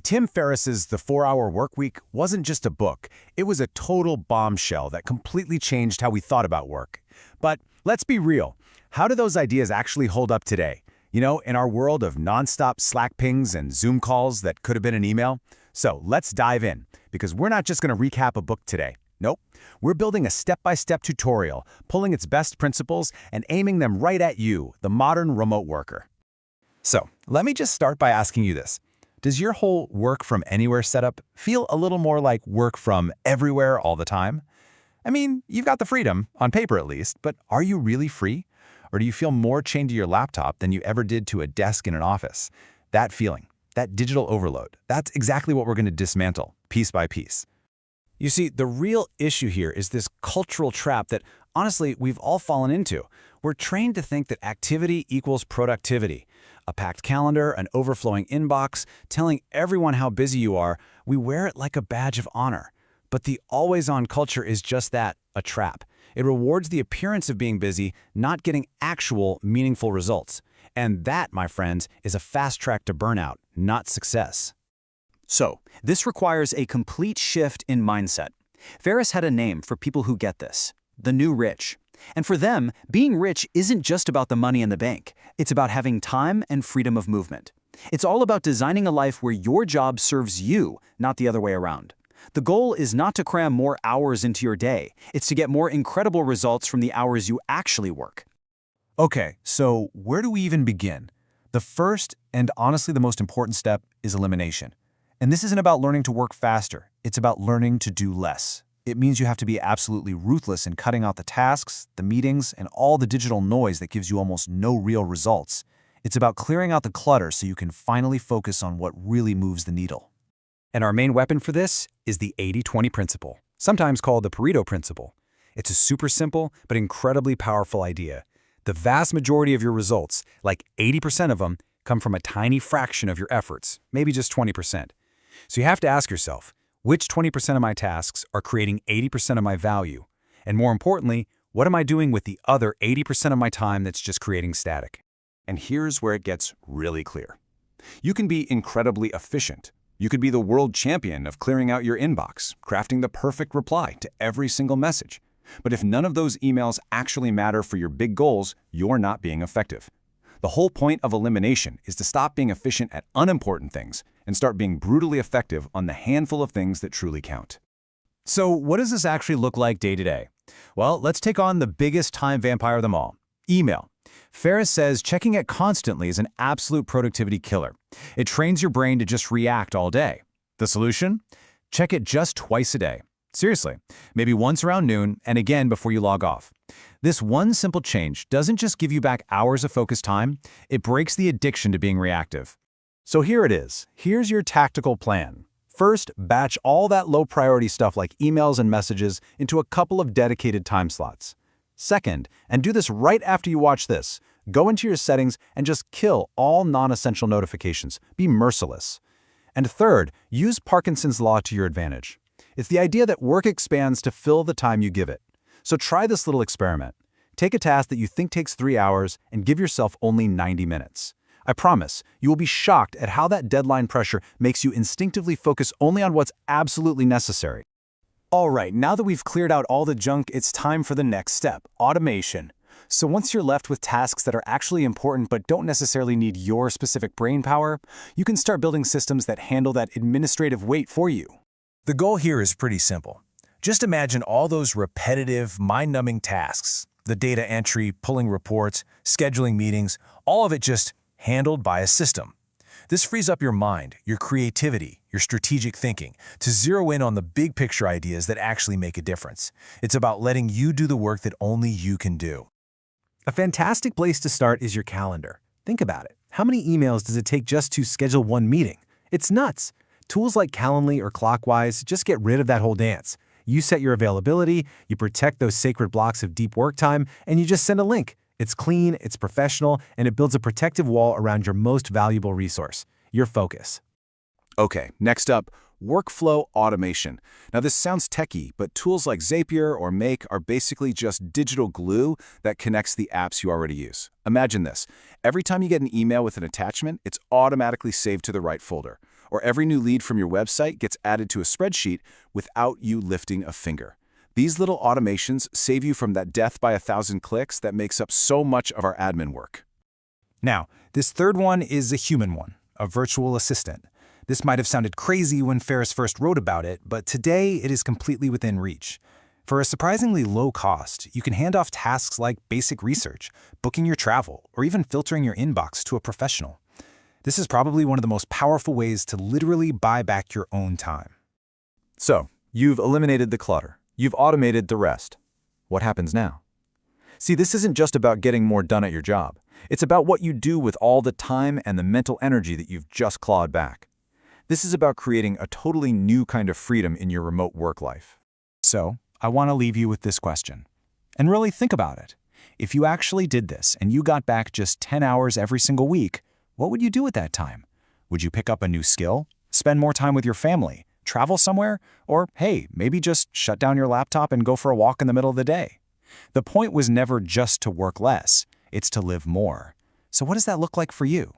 Tim Ferriss's The 4-Hour Workweek wasn't just a book. It was a total bombshell that completely changed how we thought about work. But let's be real. How do those ideas actually hold up today? In our world of nonstop Slack pings and Zoom calls that could have been an email? So let's dive in, because we're not just going to recap a book today. Nope. We're building a step-by-step tutorial, pulling its best principles and aiming them right at you, the modern remote worker. So, let me just start by asking you this. Does your whole work from anywhere setup feel a little more like work from everywhere all the time? I mean, you've got the freedom, on paper at least, but are you really free? Or do you feel more chained to your laptop than you ever did to a desk in an office? That feeling, that digital overload, that's exactly what we're going to dismantle, piece by piece. You see, the real issue here is this cultural trap that, honestly, we've all fallen into. We're trained to think that activity equals productivity. A packed calendar, an overflowing inbox, telling everyone how busy you are, we wear it like a badge of honor. But the always-on culture is just that, a trap. It rewards the appearance of being busy, not getting actual, meaningful results. And that, my friends, is a fast track to burnout, not success. So, this requires a complete shift in mindset. Ferriss had a name for people who get this: the new rich. And for them, being rich isn't just about the money in the bank. It's about having time and freedom of movement. It's all about designing a life where your job serves you, not the other way around. The goal is not to cram more hours into your day. It's to get more incredible results from the hours you actually work. Okay, so where do we even begin? The first, and honestly the most important step, is elimination. And this isn't about learning to work faster. It's about learning to do less. It means you have to be absolutely ruthless in cutting out the tasks, the meetings, and all the digital noise that gives you almost no real results. It's about clearing out the clutter so you can finally focus on what really moves the needle. And our main weapon for this is the 80-20 principle, sometimes called the Pareto Principle. It's a super simple but incredibly powerful idea. The vast majority of your results, like 80% of them, come from a tiny fraction of your efforts, maybe just 20%. So you have to ask yourself, which 20% of my tasks are creating 80% of my value? And more importantly, what am I doing with the other 80% of my time that's just creating static? And here's where it gets really clear. You can be incredibly efficient. You could be the world champion of clearing out your inbox, crafting the perfect reply to every single message. But if none of those emails actually matter for your big goals, you're not being effective. The whole point of elimination is to stop being efficient at unimportant things and start being brutally effective on the handful of things that truly count. So what does this actually look like day to day? Well, let's take on the biggest time vampire of them all, email. Ferriss says checking it constantly is an absolute productivity killer. It trains your brain to just react all day. The solution? Check it just twice a day. Seriously, maybe once around noon and again before you log off. This one simple change doesn't just give you back hours of focused time, it breaks the addiction to being reactive. So here it is. Here's your tactical plan. First, batch all that low-priority stuff like emails and messages into a couple of dedicated time slots. Second, and do this right after you watch this, go into your settings and just kill all non-essential notifications. Be merciless. And third, use Parkinson's law to your advantage. It's the idea that work expands to fill the time you give it. So try this little experiment. Take a task that you think takes 3 hours and give yourself only 90 minutes. I promise, you will be shocked at how that deadline pressure makes you instinctively focus only on what's absolutely necessary. All right, now that we've cleared out all the junk, it's time for the next step, automation. So once you're left with tasks that are actually important but don't necessarily need your specific brain power, you can start building systems that handle that administrative weight for you. The goal here is pretty simple. Just imagine all those repetitive, mind-numbing tasks, the data entry, pulling reports, scheduling meetings, all of it just handled by a system. This frees up your mind, your creativity, your strategic thinking, to zero in on the big picture ideas that actually make a difference. It's about letting you do the work that only you can do. A fantastic place to start is your calendar. Think about it. How many emails does it take just to schedule one meeting? It's nuts. Tools like Calendly or Clockwise just get rid of that whole dance. You set your availability, you protect those sacred blocks of deep work time, and you just send a link. It's clean, it's professional, and it builds a protective wall around your most valuable resource, your focus. Okay, next up, workflow automation. Now this sounds techy, but tools like Zapier or Make are basically just digital glue that connects the apps you already use. Imagine this. Every time you get an email with an attachment, it's automatically saved to the right folder. or every new lead from your website gets added to a spreadsheet without you lifting a finger. These little automations save you from that death by 1,000 clicks that makes up so much of our admin work. Now, this third one is a human one, a virtual assistant. This might have sounded crazy when Ferriss first wrote about it, but today it is completely within reach. For a surprisingly low cost, you can hand off tasks like basic research, booking your travel, or even filtering your inbox to a professional. This is probably one of the most powerful ways to literally buy back your own time. So, you've eliminated the clutter. You've automated the rest. What happens now? See, this isn't just about getting more done at your job. It's about what you do with all the time and the mental energy that you've just clawed back. This is about creating a totally new kind of freedom in your remote work life. So, I want to leave you with this question. And really think about it. If you actually did this and you got back just 10 hours every single week, what would you do with that time? Would you pick up a new skill? Spend more time with your family? Travel somewhere? Or, hey, maybe just shut down your laptop and go for a walk in the middle of the day? The point was never just to work less. It's to live more. So what does that look like for you?